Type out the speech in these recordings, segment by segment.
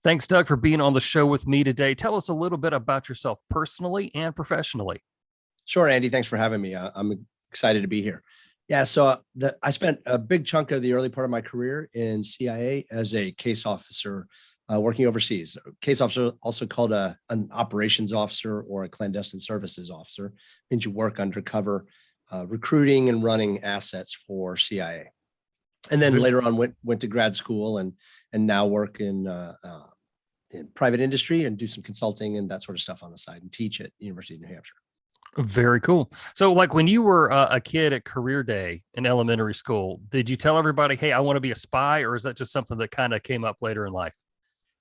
Thanks, Doug, for being on the show with me today. Tell us a little bit about yourself personally and professionally. Sure, Andy. Thanks for having me. I'm excited to be here. Yeah, so I spent a big chunk of the early part of my career in CIA as a case officer working overseas. Case officer, also called an operations officer or a clandestine services officer, means you work undercover, recruiting and running assets for CIA. And then later on went to grad school and now work in private industry and do some consulting and that sort of stuff on the side and teach at University of New Hampshire. Very cool. So, like when you were a kid at career day in elementary school, did you tell everybody, hey, I want to be a spy, or is that just something that kind of came up later in life?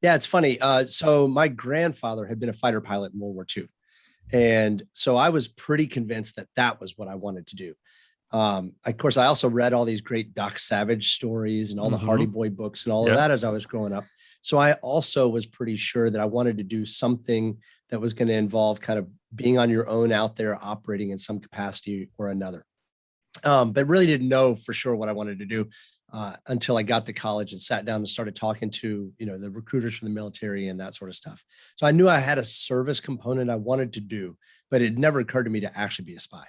Yeah, it's funny. So my grandfather had been a fighter pilot in World War II. And so I was pretty convinced that that was what I wanted to do. Of course, I also read all these great Doc Savage stories and all the Hardy Boy books and all of that as I was growing up. So I also was pretty sure that I wanted to do something that was going to involve kind of being on your own out there operating in some capacity or another. But really didn't know for sure what I wanted to do until I got to college and sat down and started talking to, the recruiters from the military and that sort of stuff. So I knew I had a service component I wanted to do, but it never occurred to me to actually be a spy.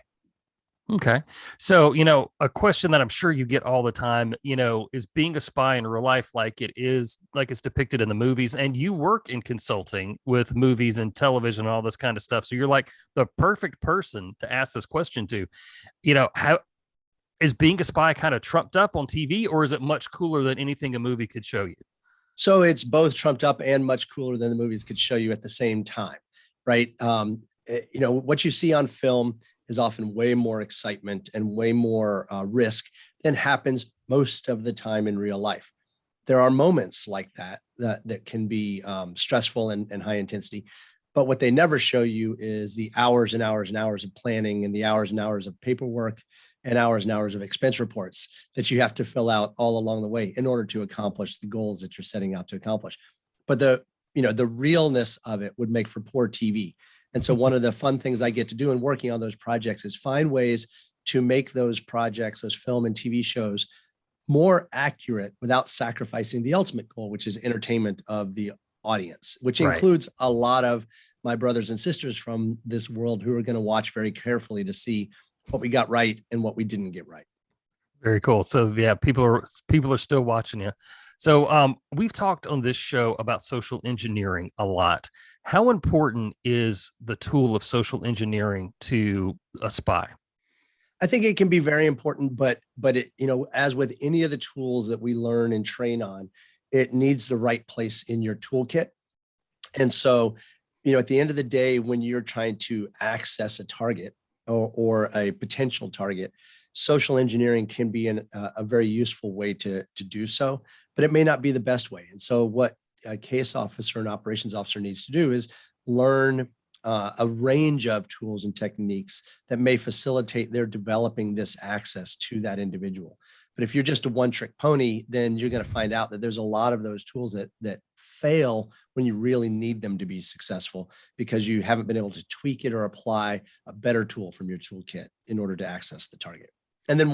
Okay. So, a question that I'm sure you get all the time, is being a spy in real life like it is, like it's depicted in the movies? And you work in consulting with movies and television and all this kind of stuff. So you're like the perfect person to ask this question to. How is being a spy kind of trumped up on TV, or is it much cooler than anything a movie could show you? So it's both trumped up and much cooler than the movies could show you at the same time, right? What you see on film is often way more excitement and way more risk than happens most of the time in real life. There are moments like that can be stressful and high intensity, but what they never show you is the hours and hours and hours of planning and the hours and hours of paperwork and hours of expense reports that you have to fill out all along the way in order to accomplish the goals that you're setting out to accomplish. But the realness of it would make for poor TV. And so one of the fun things I get to do in working on those projects is find ways to make those projects, those film and TV shows, more accurate without sacrificing the ultimate goal, which is entertainment of the audience, which includes a lot of my brothers and sisters from this world who are going to watch very carefully to see what we got right and what we didn't get right. Very cool. So yeah, people are still watching you. So we've talked on this show about social engineering a lot. How important is the tool of social engineering to a spy? I think it can be very important, but it, as with any of the tools that we learn and train on, it needs the right place in your toolkit. And so, at the end of the day, when you're trying to access a target or a potential target, social engineering can be a very useful way to do so, but it may not be the best way. And so what a case officer and operations officer needs to do is learn a range of tools and techniques that may facilitate their developing this access to that individual. But if you're just a one-trick pony, then you're going to find out that there's a lot of those tools that fail when you really need them to be successful because you haven't been able to tweak it or apply a better tool from your toolkit in order to access the target. And then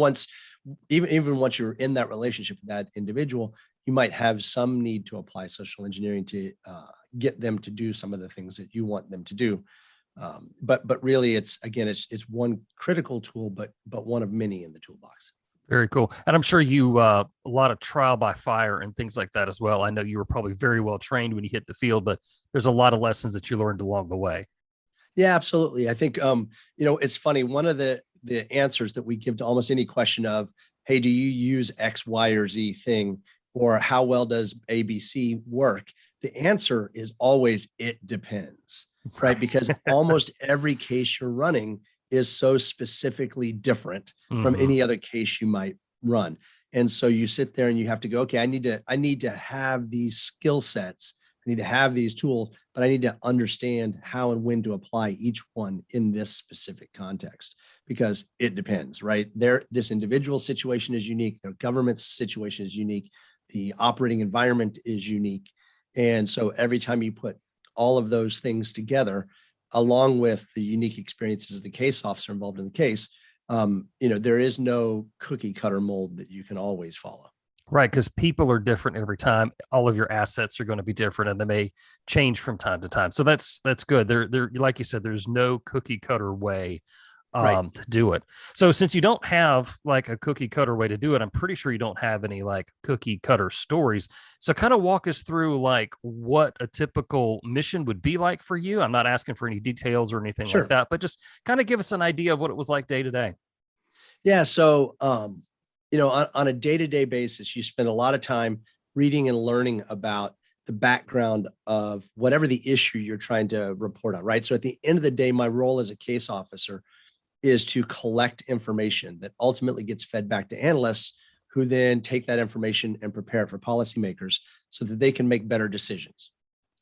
even once you're in that relationship with that individual, you might have some need to apply social engineering to get them to do some of the things that you want them to do. But really, it's one critical tool, but one of many in the toolbox. Very cool. And I'm sure you a lot of trial by fire and things like that as well. I know you were probably very well trained when you hit the field, but there's a lot of lessons that you learned along the way. Yeah, absolutely. I think it's funny. One of the answers that we give to almost any question of, hey, do you use X, Y, or Z thing, or how well does ABC work? The answer is always it depends, right? Because almost every case you're running is so specifically different from any other case you might run. And so you sit there and you have to go, okay, I need to have these skill sets. I need to have these tools, but I need to understand how and when to apply each one in this specific context because it depends, right? This individual situation is unique. Their government situation is unique. The operating environment is unique. And so every time you put all of those things together, along with the unique experiences of the case officer involved in the case, there is no cookie cutter mold that you can always follow. Right, because people are different every time. All of your assets are going to be different, and they may change from time to time. So that's good. There, like you said, there's no cookie cutter way Right. to do it. So since you don't have like a cookie cutter way to do it, I'm pretty sure you don't have any like cookie cutter stories. So kind of walk us through like what a typical mission would be like for you. I'm not asking for any details or anything like Sure. that, but just kind of give us an idea of what it was like day to day. Yeah. So, on a day-to-day basis, you spend a lot of time reading and learning about the background of whatever the issue you're trying to report on, right? So at the end of the day, my role as a case officer is to collect information that ultimately gets fed back to analysts who then take that information and prepare it for policymakers so that they can make better decisions.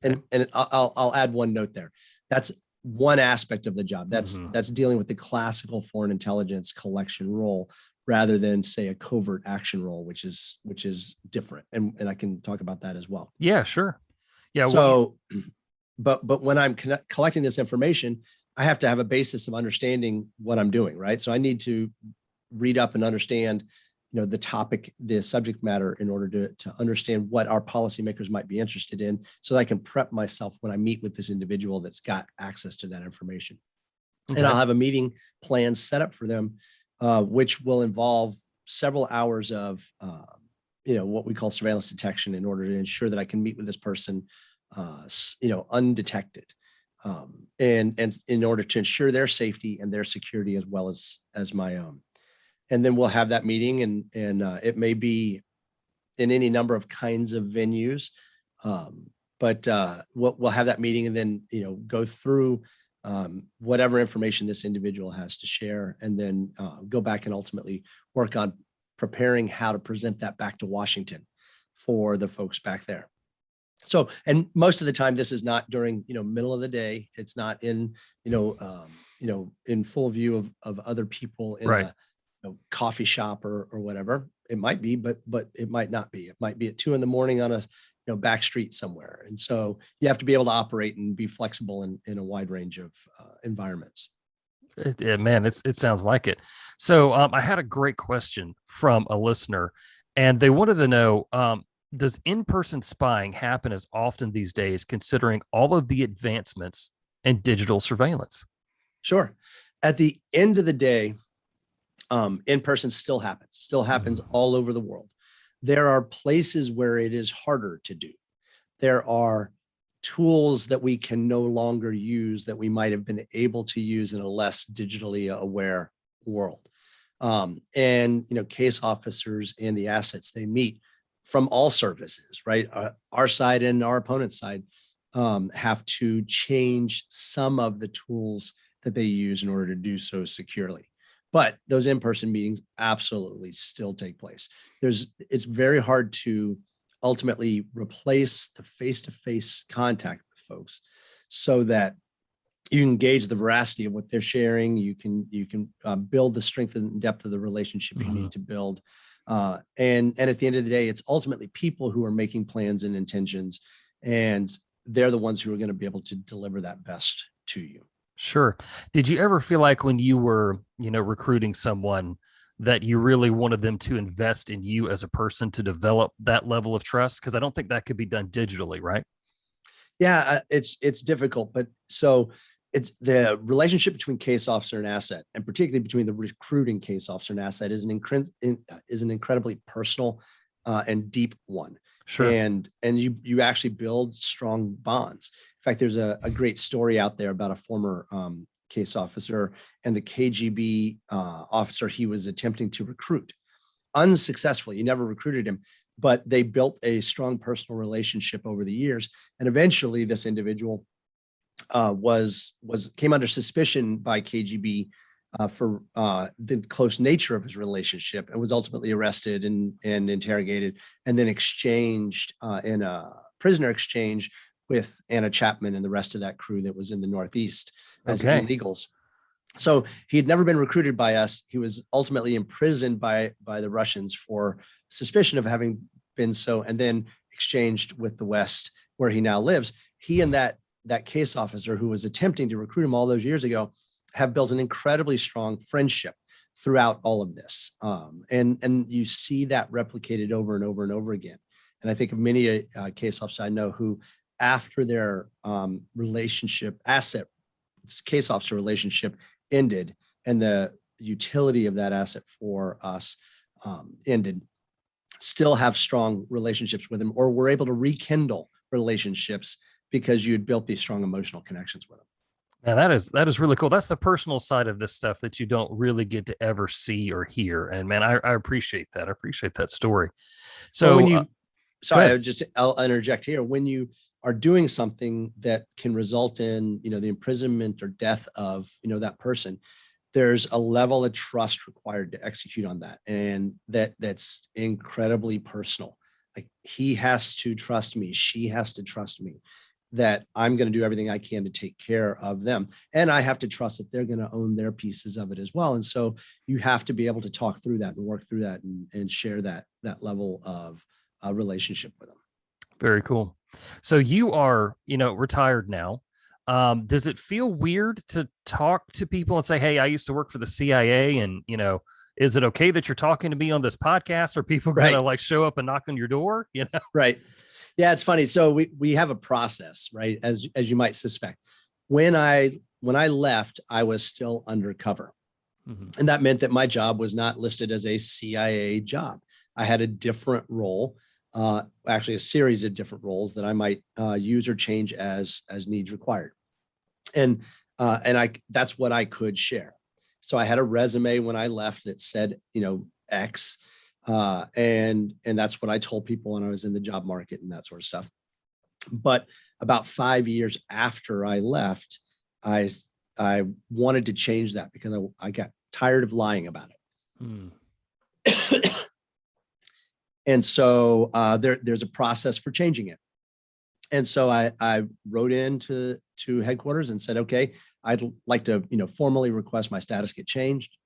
Okay. And I'll add one note there. That's one aspect of the job. Mhm. That's dealing with the classical foreign intelligence collection role rather than say a covert action role, which is different. And I can talk about that as well. Yeah, sure. Yeah. So, but when I'm collecting this information, I have to have a basis of understanding what I'm doing, right? So I need to read up and understand, the topic, the subject matter, in order to understand what our policymakers might be interested in, so that I can prep myself when I meet with this individual that's got access to that information. And Okay. I'll have a meeting plan set up for them, which will involve several hours of, what we call surveillance detection, in order to ensure that I can meet with this person, undetected, and in order to ensure their safety and their security as well as my own. And then we'll have that meeting, and it may be in any number of kinds of venues, but we'll have that meeting, and then go through whatever information this individual has to share, and then go back and ultimately work on preparing how to present that back to Washington for the folks back there. So, and most of the time, this is not during middle of the day. It's not in in full view of other people in Right. a coffee shop or whatever. It might be, but it might not be. It might be at 2 a.m. on a back street somewhere. And so you have to be able to operate and be flexible in a wide range of environments. Man, it sounds like it. So I had a great question from a listener, and they wanted to know, does in-person spying happen as often these days, considering all of the advancements in digital surveillance? Sure. At the end of the day, in person still happens Mhm. all over the world. There are places where it is harder to do. There are tools that we can no longer use that we might have been able to use in a less digitally aware world. And case officers and the assets they meet from all services, right? Our side and our opponent's side have to change some of the tools that they use in order to do so securely. But those in-person meetings absolutely still take place. It's very hard to ultimately replace the face-to-face contact with folks, so that you can gauge the veracity of what they're sharing. You can build the strength and depth of the relationship you Mhm. need to build. And at the end of the day, it's ultimately people who are making plans and intentions, and they're the ones who are going to be able to deliver that best to you. Sure. Did you ever feel like when you were, recruiting someone that you really wanted them to invest in you as a person to develop that level of trust? Because I don't think that could be done digitally, right? Yeah, it's difficult, but so it's the relationship between case officer and asset, and particularly between the recruiting case officer and asset, is an incredibly personal and deep one, Sure. and you actually build strong bonds. In fact, there's a great story out there about a former case officer and the KGB officer he was attempting to recruit unsuccessfully. He never recruited him, but they built a strong personal relationship over the years. And eventually, this individual was came under suspicion by KGB for the close nature of his relationship, and was ultimately arrested and interrogated, and then exchanged in a prisoner exchange with Anna Chapman and the rest of that crew that was in the Northeast as Okay. illegals. So he had never been recruited by us. He was ultimately imprisoned by the Russians for suspicion of having been so, and then exchanged with the West, where he now lives. He and that case officer who was attempting to recruit him all those years ago have built an incredibly strong friendship. throughout all of this. And you see that replicated over and over and over again. And I think of many case officers I know who, after their case officer relationship ended, and the utility of that asset for us ended, still have strong relationships with them, or were able to rekindle relationships because you had built these strong emotional connections with them. Yeah, that is really cool. That's the personal side of this stuff that you don't really get to ever see or hear. And man, I appreciate that. I appreciate that story. Well, when So you, go sorry, ahead. I'll interject here. When you are doing something that can result in, the imprisonment or death of, that person, there's a level of trust required to execute on that. And that's incredibly personal. Like, he has to trust me. She has to trust me that I'm going to do everything I can to take care of them. And I have to trust that they're going to own their pieces of it as well. And so you have to be able to talk through that and work through that and share that level of relationship with them. Very cool. So you are, retired now. Does it feel weird to talk to people and say, "Hey, I used to work for the CIA," and is it okay that you're talking to me on this podcast? Are people going to Right. like show up and knock on your door? Right. Yeah, it's funny. So we have a process, right? As you might suspect. When I left, I was still undercover. Mhm. And that meant that my job was not listed as a CIA job. I had a different role, actually a series of different roles that I might use or change as needs required. And that's what I could share. So I had a resume when I left that said, X, and that's what I told people when I was in the job market and that sort of stuff. But about 5 years after I left, I wanted to change that because I got tired of lying about it. Hmm. And so there's a process for changing it. And so I wrote into headquarters and said, okay, I'd like to formally request my status get changed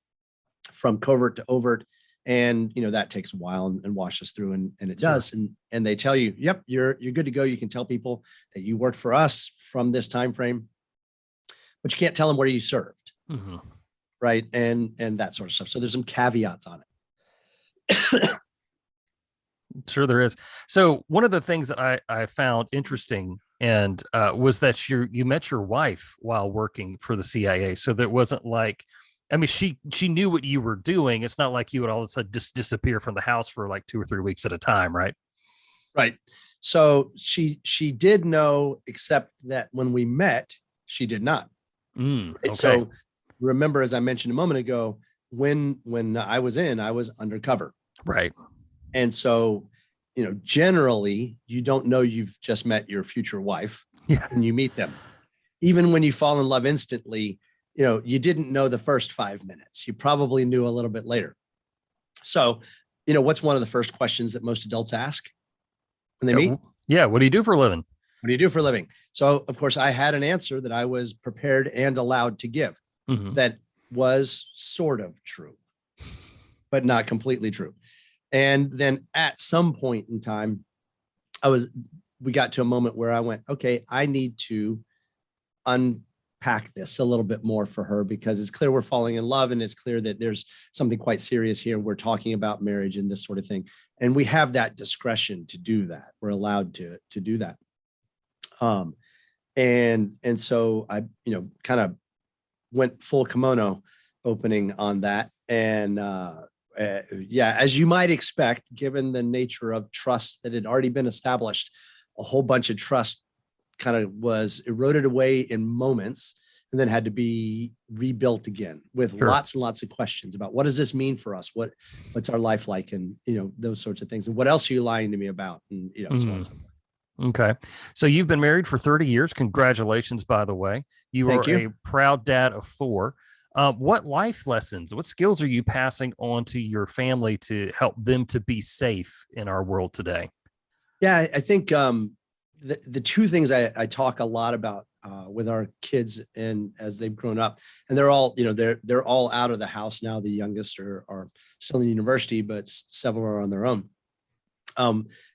from covert to overt. And that takes a while and washes through, and it Sure. does. And they tell you, yep, you're good to go. You can tell people that you worked for us from this time frame, but you can't tell them where you served. Mm-hmm. Right. And that sort of stuff. So there's some caveats on it. Sure, there is. So one of the things that I found interesting and was that you met your wife while working for the CIA. So that wasn't like, I mean, she knew what you were doing. It's not like you would all of a sudden just disappear from the house for like 2 or 3 weeks at a time, right? Right. So she did know, except that when we met, she did not. Right? Okay. So remember, as I mentioned a moment ago, when I was undercover. Right. And so, generally you don't know you've just met your future wife Yeah. and you meet them. Even when you fall in love instantly, you didn't know the first 5 minutes. You probably knew a little bit later. So, what's one of the first questions that most adults ask when they meet? Yeah. What do you do for a living? What do you do for a living? So, of course, I had an answer that I was prepared and allowed to give Mm-hmm. that was sort of true, but not completely true. And then at some point in time, we got to a moment where I went, okay, I need to unpack this a little bit more for her, because it's clear we're falling in love, and it's clear that there's something quite serious here. We're talking about marriage and this sort of thing. And we have that discretion to do that. We're allowed to do that. And so I, kind of went full kimono opening on that. And, yeah, as you might expect, given the nature of trust that had already been established, a whole bunch of trust kind of was eroded away in moments and then had to be rebuilt again with Sure. lots and lots of questions about what does this mean for us? What's our life like? And, those sorts of things. And what else are you lying to me about? And, so on and so forth. Okay. So you've been married for 30 years. Congratulations, by the way. You Thank are you. a proud dad of 4. What life lessons, what skills are you passing on to your family to help them to be safe in our world today? Yeah, I think the two things I talk a lot about with our kids, and as they've grown up, and they're all, they're all out of the house now. The youngest are still in university, but several are on their own.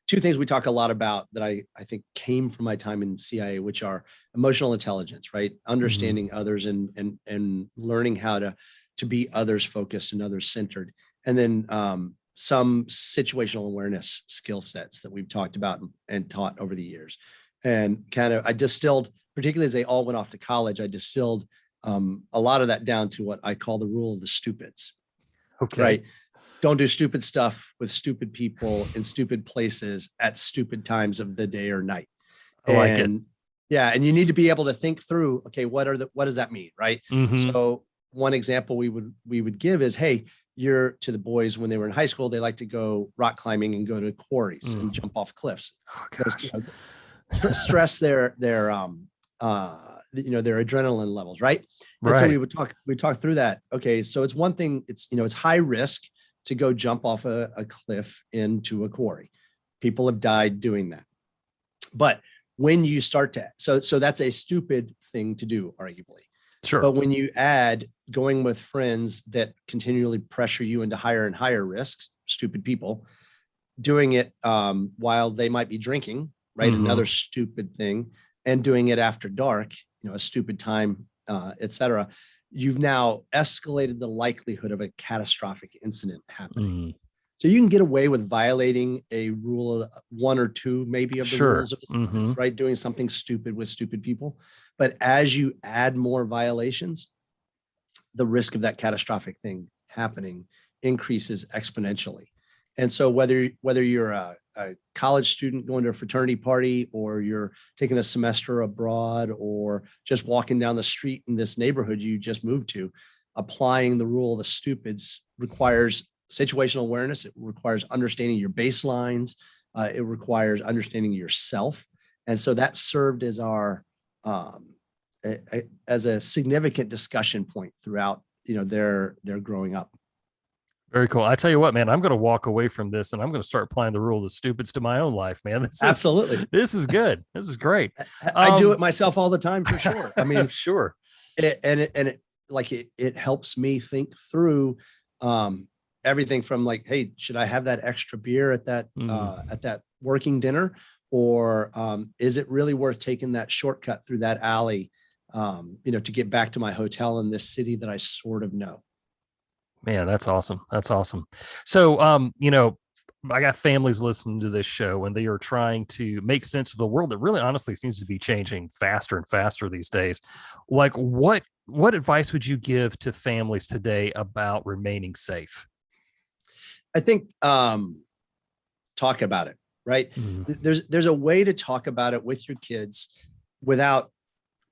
Two things we talk a lot about that I think came from my time in CIA, which are emotional intelligence, right? Understanding others and learning how to to be others focused and others centered. And then some situational awareness skill sets that we've talked about and taught over the years. And I distilled, particularly as they all went off to college, I distilled a lot of that down to what I call the rule of the stupids. Okay. Right. Don't do stupid stuff with stupid people in stupid places at stupid times of the day or night. I like it. Yeah. And you need to be able to think through, okay, what does that mean? Right. Mm-hmm. So one example we would give is, hey, to the boys when they were in high school, they like to go rock climbing and go to quarries and jump off cliffs. Oh, gosh. Stress their adrenaline levels, right? And Right. so we talk through that. Okay, so it's one thing, it's high risk to go jump off a cliff into a quarry. People have died doing that. But when you start to, so that's a stupid thing to do, arguably. Sure. But when you add going with friends that continually pressure you into higher and higher risks, stupid people, doing it while they might be drinking, right? Mm-hmm. Another stupid thing, and doing it after dark, a stupid time, et cetera, you've now escalated the likelihood of a catastrophic incident happening. Mm-hmm. So you can get away with violating a rule, one or two, maybe, of the rules of the right? Doing something stupid with stupid people. But as you add more violations, the risk of that catastrophic thing happening increases exponentially. And so whether you're a college student going to a fraternity party, or you're taking a semester abroad, or just walking down the street in this neighborhood you just moved to, applying the rule of the stupids requires situational awareness. It requires understanding your baselines. It requires understanding yourself. And so that served as our as a significant discussion point throughout their growing up. Very cool. I tell you what, man, I'm going to walk away from this and I'm going to start applying the rule of the stupids to my own life, man. Absolutely. This is good. This is great. I do it myself all the time, for sure. I mean, sure. It helps me think through everything from like, hey, should I have that extra beer at that working dinner? Or is it really worth taking that shortcut through that alley, to get back to my hotel in this city that I sort of know? Man, that's awesome. That's awesome. So, I got families listening to this show and they are trying to make sense of the world that really honestly seems to be changing faster and faster these days. Like what advice would you give to families today about remaining safe? I think talk about it, right? Mm-hmm. There's a way to talk about it with your kids without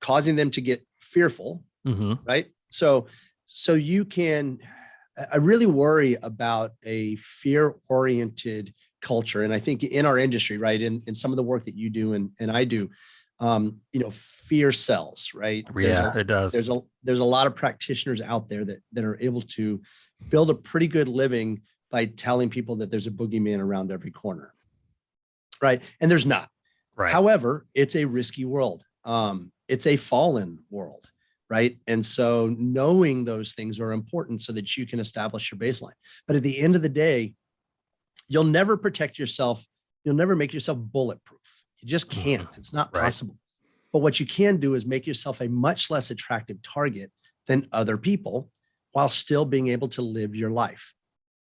causing them to get fearful, right? So you can. I really worry about a fear-oriented culture. And I think in our industry, right, in some of the work that you do and I do, fear sells, right? Yeah, it does. There's a lot of practitioners out there that are able to build a pretty good living by telling people that there's a boogeyman around every corner, right? And there's not. Right. However, it's a risky world. It's a fallen world. Right. And so knowing those things are important so that you can establish your baseline. But at the end of the day, you'll never protect yourself. You'll never make yourself bulletproof. You just can't. It's not possible. But what you can do is make yourself a much less attractive target than other people while still being able to live your life.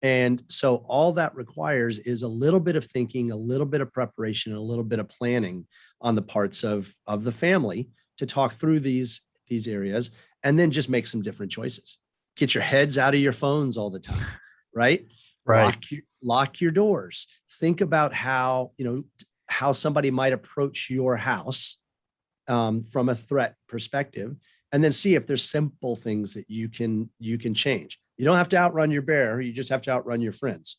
And so all that requires is a little bit of thinking, a little bit of preparation, a little bit of planning on the parts of the family to talk through these areas, and then just make some different choices. Get your heads out of your phones all the time, right? Right. Lock your doors. Think about how somebody might approach your house from a threat perspective, and then see if there's simple things that you can change. You don't have to outrun your bear. You just have to outrun your friends.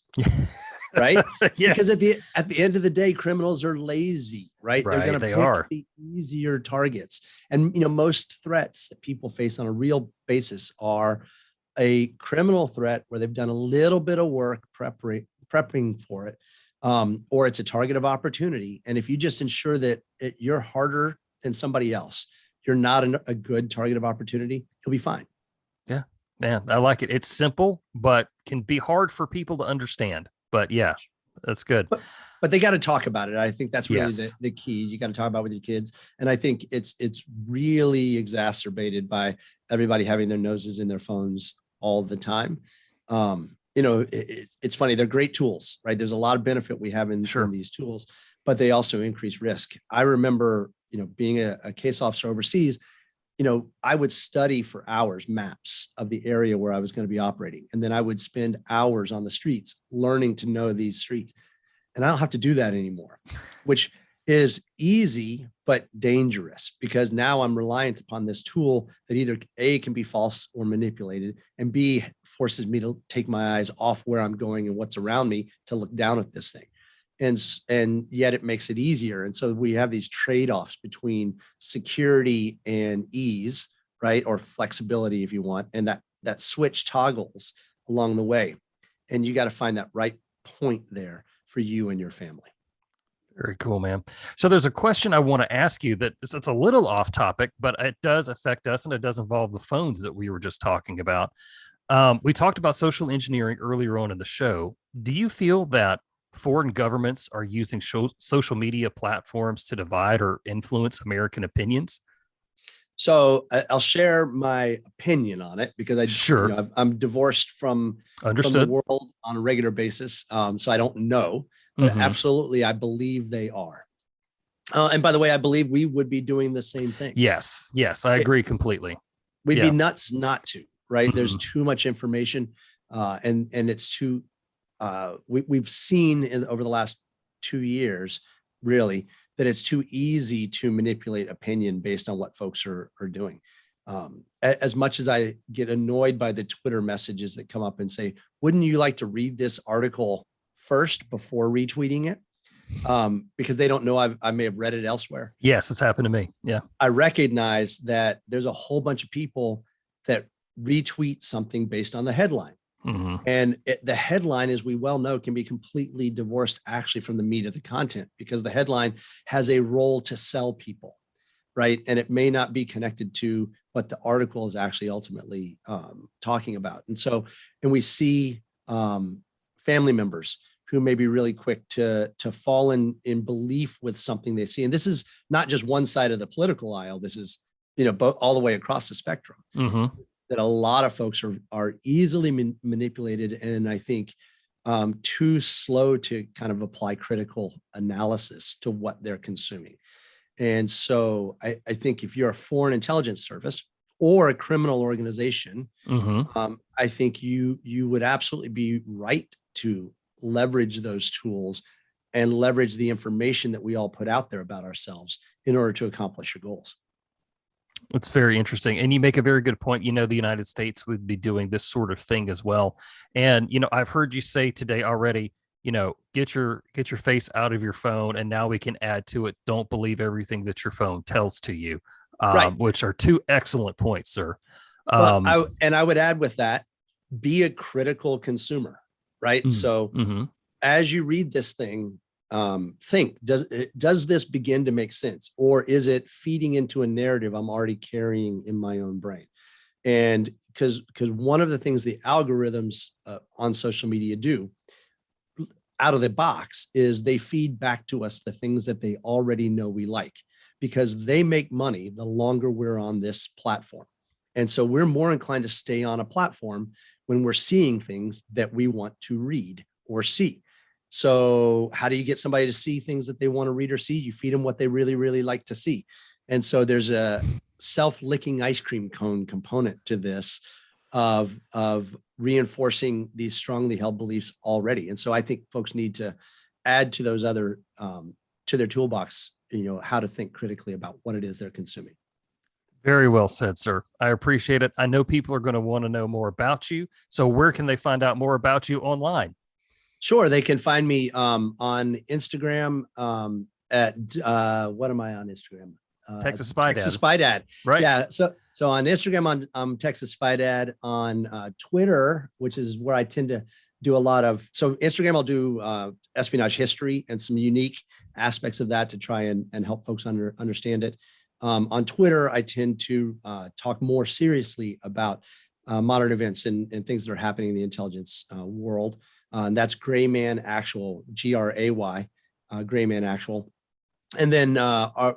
Right? Yes. Because at the end of the day, criminals are lazy, right? They're going to pick the easier targets. And, most threats that people face on a real basis are a criminal threat where they've done a little bit of work prepping for it, or it's a target of opportunity. And if you just ensure that you're harder than somebody else, you're not a good target of opportunity, you'll be fine. Yeah, man, I like it. It's simple, but can be hard for people to understand. But yeah, that's good. But they got to talk about it. I think that's really the key. You got to talk about it with your kids. And I think it's really exacerbated by everybody having their noses in their phones all the time. It's funny. They're great tools, right? There's a lot of benefit we have in these tools, but they also increase risk. I remember, being a case officer overseas, I would study for hours maps of the area where I was going to be operating. And then I would spend hours on the streets learning to know these streets. And I don't have to do that anymore, which is easy, but dangerous, because now I'm reliant upon this tool that either A, can be false or manipulated, and B, forces me to take my eyes off where I'm going and what's around me to look down at this thing. And yet it makes it easier. And so we have these trade-offs between security and ease, right? Or flexibility, if you want, and that switch toggles along the way. And you got to find that right point there for you and your family. Very cool, man. So there's a question I want to ask you that it's a little off topic, but it does affect us, and it does involve the phones that we were just talking about. We talked about social engineering earlier on in the show. Do you feel that foreign governments are using social media platforms to divide or influence American opinions? So I'll share my opinion on it, because I'm divorced from the world on a regular basis. So I don't know, but absolutely, I believe they are. And by the way, I believe we would be doing the same thing. Yes, I agree completely. We'd be nuts not to, right? There's too much information, and it's too. We've seen over the last 2 years, really, that it's too easy to manipulate opinion based on what folks are doing. As much as I get annoyed by the Twitter messages that come up and say, wouldn't you like to read this article first before retweeting it? Because they don't know I may have read it elsewhere. Yes, it's happened to me. Yeah. I recognize that there's a whole bunch of people that retweet something based on the headline. And the headline, as we well know, can be completely divorced actually from the meat of the content, because the headline has a role to sell people, right? And it may not be connected to what the article is actually ultimately talking about. And we see family members who may be really quick to fall in belief with something they see. And this is not just one side of the political aisle. This is, all the way across the spectrum. That a lot of folks are easily manipulated, and I think too slow to kind of apply critical analysis to what they're consuming. And so I think if you're a foreign intelligence service or a criminal organization, I think you would absolutely be right to leverage those tools and leverage the information that we all put out there about ourselves in order to accomplish your goals. It's very interesting. And you make a very good point. The United States would be doing this sort of thing as well. And, I've heard you say today already, get your face out of your phone. And now we can add to it, don't believe everything that your phone tells to you, right. Which are two excellent points, sir. Well, I would add with that, be a critical consumer, right? So as you read this thing, think, does this begin to make sense, or is it feeding into a narrative I'm already carrying in my own brain? And because one of the things the algorithms on social media do out of the box is they feed back to us the things that they already know we like, because they make money the longer we're on this platform. And so we're more inclined to stay on a platform when we're seeing things that we want to read or see. So how do you get somebody to see things that they want to read or see? You feed them what they really, really like to see. And so there's a self-licking ice cream cone component to this of reinforcing these strongly held beliefs already. And so I think folks need to add to those other, to their toolbox, how to think critically about what it is they're consuming. Very well said, sir. I appreciate it. I know people are going to want to know more about you. So where can they find out more about you online? Sure. They can find me on Instagram at what am I on Instagram? Texas Spy Dad. Texas Spy Dad. Right. Yeah. So on Instagram, on Texas Spy Dad. On Twitter, which is where I tend to do a lot of. So Instagram, I'll do espionage history and some unique aspects of that to try and help folks understand it. On Twitter, I tend to talk more seriously about modern events and things that are happening in the intelligence world. And that's Grayman Actual, GRAY, Grayman Actual. And then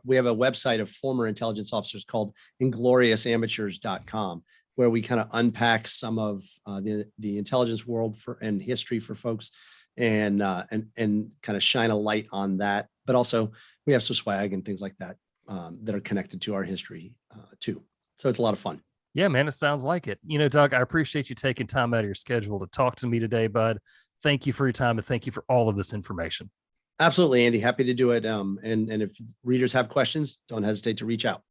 we have a website of former intelligence officers called ingloriousamateurs.com where we kind of unpack some of the intelligence world and history for folks, and kind of shine a light on that. But also we have some swag and things like that that are connected to our history too. So it's a lot of fun. Yeah, man, it sounds like it. Doug, I appreciate you taking time out of your schedule to talk to me today, bud. Thank you for your time, and thank you for all of this information. Absolutely, Andy. Happy to do it. And if readers have questions, don't hesitate to reach out.